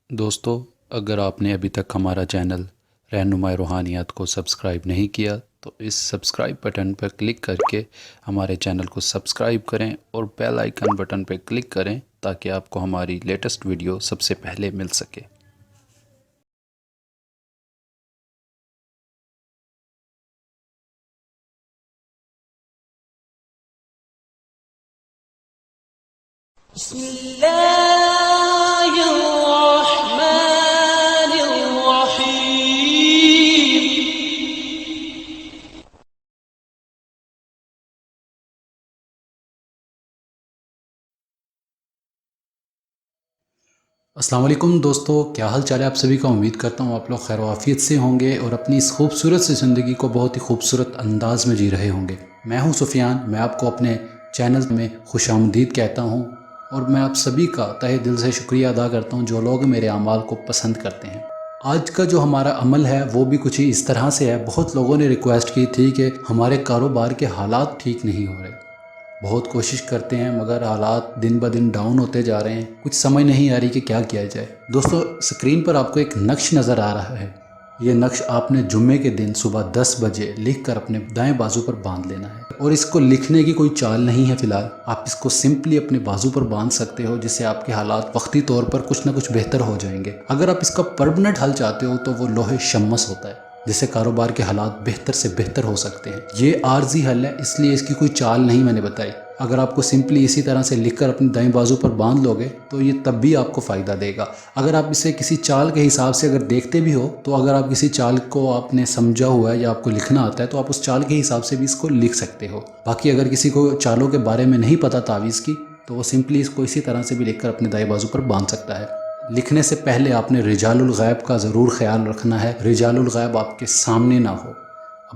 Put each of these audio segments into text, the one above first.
دوستو، اگر آپ نے ابھی تک ہمارا چینل رہنمائی روحانیات کو سبسکرائب نہیں کیا تو اس سبسکرائب بٹن پر کلک کر کے ہمارے چینل کو سبسکرائب کریں اور بیل آئیکن بٹن پہ کلک کریں تاکہ آپ کو ہماری لیٹسٹ ویڈیو سب سے پہلے مل سکے۔ بسم الله الرحمن الرحيم۔ السلام علیکم دوستو، کیا حال چال ہے آپ سبھی کا؟ امید کرتا ہوں آپ لوگ خیر و عافیت سے ہوں گے اور اپنی اس خوبصورت سی زندگی کو بہت ہی خوبصورت انداز میں جی رہے ہوں گے۔ میں ہوں سفیان، میں آپ کو اپنے چینل میں خوش آمدید کہتا ہوں اور میں آپ سبھی کا تہہ دل سے شکریہ ادا کرتا ہوں جو لوگ میرے اعمال کو پسند کرتے ہیں۔ آج کا جو ہمارا عمل ہے وہ بھی کچھ ہی اس طرح سے ہے۔ بہت لوگوں نے ریکویسٹ کی تھی کہ ہمارے کاروبار کے حالات ٹھیک نہیں ہو رہے، بہت کوشش کرتے ہیں مگر حالات دن بہ دن ڈاؤن ہوتے جا رہے ہیں، کچھ سمجھ نہیں آ رہی کہ کیا کیا جائے۔ دوستو، سکرین پر آپ کو ایک نقش نظر آ رہا ہے، یہ نقش آپ نے جمعے کے دن صبح 10 بجے لکھ کر اپنے دائیں بازو پر باندھ لینا ہے، اور اس کو لکھنے کی کوئی چال نہیں ہے فی الحال۔ آپ اس کو سمپلی اپنے بازو پر باندھ سکتے ہو، جس سے آپ کے حالات وقتی طور پر کچھ نہ کچھ بہتر ہو جائیں گے۔ اگر آپ اس کا پرمننٹ حل چاہتے ہو تو وہ لوح شمس ہوتا ہے، جس سے کاروبار کے حالات بہتر سے بہتر ہو سکتے ہیں۔ یہ عارضی حل ہے، اس لیے اس کی کوئی چال نہیں میں نے بتائی۔ اگر آپ کو سمپلی اسی طرح سے لکھ کر اپنی دائیں بازو پر باندھ لو گے تو یہ تب بھی آپ کو فائدہ دے گا۔ اگر آپ اسے کسی چال کے حساب سے اگر دیکھتے بھی ہو تو اگر آپ کسی چال کو آپ نے سمجھا ہوا ہے یا آپ کو لکھنا آتا ہے تو آپ اس چال کے حساب سے بھی اس کو لکھ سکتے ہو۔ باقی اگر کسی کو چالوں کے بارے میں نہیں پتہ تعویذ کی تو وہ سمپلی اس کو اسی طرح سے بھی لکھ کر اپنے دائیں بازو پر باندھ سکتا ہے۔ لکھنے سے پہلے آپ نے رجال الغیب کا ضرور خیال رکھنا ہے، رجال الغیب آپ کے سامنے نہ ہو۔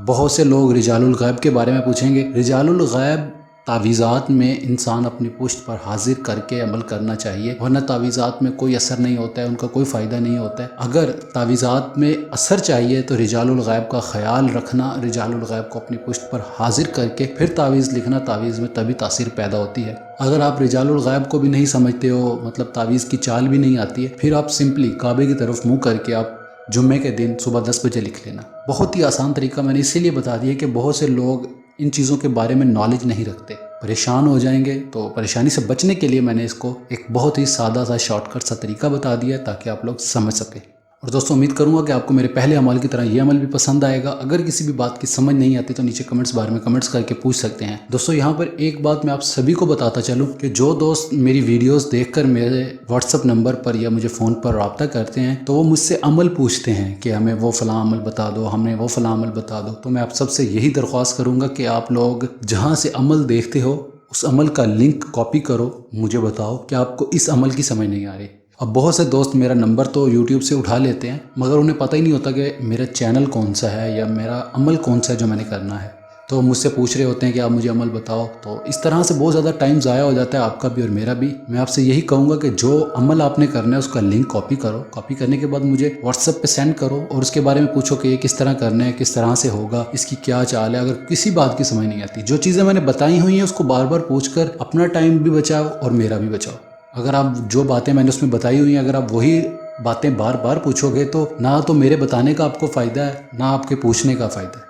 بہت سے لوگ رجال الغیب کے بارے میں پوچھیں گے۔ رجال الغیب تعویذات میں انسان اپنی پشت پر حاضر کر کے عمل کرنا چاہیے، ورنہ تعویذات میں کوئی اثر نہیں ہوتا ہے، ان کا کوئی فائدہ نہیں ہوتا ہے۔ اگر تعویذات میں اثر چاہیے تو رجال الغیب کا خیال رکھنا، رجال الغیب کو اپنی پشت پر حاضر کر کے پھر تعویذ لکھنا، تعویذ میں تبھی تاثیر پیدا ہوتی ہے۔ اگر آپ رجال الغیب کو بھی نہیں سمجھتے ہو، مطلب تعویذ کی چال بھی نہیں آتی ہے، پھر آپ سمپلی کعبے کی طرف منہ کر کے آپ جمعے کے دن صبح 10 بجے لکھ لینا۔ بہت ہی آسان طریقہ میں نے اسی لیے بتا دیا کہ بہت سے لوگ ان چیزوں کے بارے میں نالج نہیں رکھتے، پریشان ہو جائیں گے۔ تو پریشانی سے بچنے کے لیے میں نے اس کو ایک بہت ہی سادہ سا شارٹ کٹ سا طریقہ بتا دیا ہے تاکہ آپ لوگ سمجھ سکیں۔ اور دوستوں، امید کروں گا کہ آپ کو میرے پہلے عمل کی طرح یہ عمل بھی پسند آئے گا۔ اگر کسی بھی بات کی سمجھ نہیں آتی تو نیچے کمنٹس بار میں کمنٹس کر کے پوچھ سکتے ہیں۔ دوستوں، یہاں پر ایک بات میں آپ سبھی کو بتاتا چلوں کہ جو دوست میری ویڈیوز دیکھ کر میرے واٹس اپ نمبر پر یا مجھے فون پر رابطہ کرتے ہیں تو وہ مجھ سے عمل پوچھتے ہیں کہ ہمیں وہ فلاں عمل بتا دو، ہمیں وہ فلاں عمل بتا دو۔ تو میں آپ سب سے یہی درخواست کروں گا کہ آپ لوگ جہاں سے عمل دیکھتے ہو اس عمل کا لنک کاپی کرو، مجھے بتاؤ کہ آپ کو اس عمل کی سمجھ نہیں آ رہی۔ اب بہت سے دوست میرا نمبر تو یوٹیوب سے اٹھا لیتے ہیں مگر انہیں پتہ ہی نہیں ہوتا کہ میرا چینل کون سا ہے یا میرا عمل کون سا ہے جو میں نے کرنا ہے، تو مجھ سے پوچھ رہے ہوتے ہیں کہ آپ مجھے عمل بتاؤ۔ تو اس طرح سے بہت زیادہ ٹائم ضائع ہو جاتا ہے، آپ کا بھی اور میرا بھی۔ میں آپ سے یہی کہوں گا کہ جو عمل آپ نے کرنا ہے اس کا لنک کاپی کرو، کاپی کرنے کے بعد مجھے واٹس ایپ پہ سینڈ کرو اور اس کے بارے میں پوچھو کہ یہ کس طرح کرنا ہے، کس طرح سے ہوگا، اس کی کیا چال ہے۔ اگر کسی بات کی سمجھ نہیں آتی، جو چیزیں میں نے بتائی ہوئی ہیں اس کو بار بار پوچھ کر اپنا ٹائم بھی بچاؤ اور میرا بھی بچاؤ۔ اگر آپ جو باتیں میں نے اس میں بتائی ہوئی ہیں اگر آپ وہی باتیں بار بار پوچھو گے تو نہ تو میرے بتانے کا آپ کو فائدہ ہے نہ آپ کے پوچھنے کا فائدہ ہے۔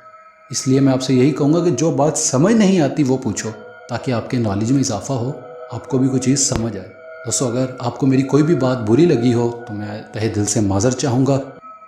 اس لیے میں آپ سے یہی کہوں گا کہ جو بات سمجھ نہیں آتی وہ پوچھو تاکہ آپ کے نالج میں اضافہ ہو، آپ کو بھی کوئی چیز سمجھ آئے۔ دوستو، اگر آپ کو میری کوئی بھی بات بری لگی ہو تو میں تہہ دل سے معذرت چاہوں گا۔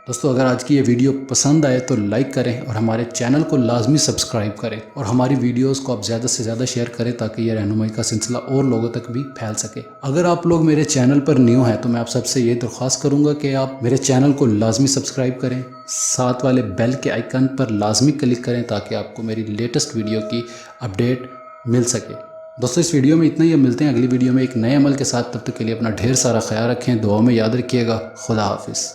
دوستو، اگر آج کی یہ ویڈیو پسند آئے تو لائک کریں اور ہمارے چینل کو لازمی سبسکرائب کریں اور ہماری ویڈیوز کو آپ زیادہ سے زیادہ شیئر کریں تاکہ یہ رہنمائی کا سلسلہ اور لوگوں تک بھی پھیل سکے۔ اگر آپ لوگ میرے چینل پر نیو ہیں تو میں آپ سب سے یہ درخواست کروں گا کہ آپ میرے چینل کو لازمی سبسکرائب کریں، ساتھ والے بیل کے آئیکن پر لازمی کلک کریں تاکہ آپ کو میری لیٹسٹ ویڈیو کی اپڈیٹ مل سکے۔ دوستو، اس ویڈیو میں اتنا ہی، ہم ملتے ہیں اگلی ویڈیو میں ایک نئے عمل کے ساتھ۔ تب تک کے لیے اپنا ڈھیر سارا خیال رکھیں، دعاؤں میں یاد رکھیے گا۔ خدا حافظ۔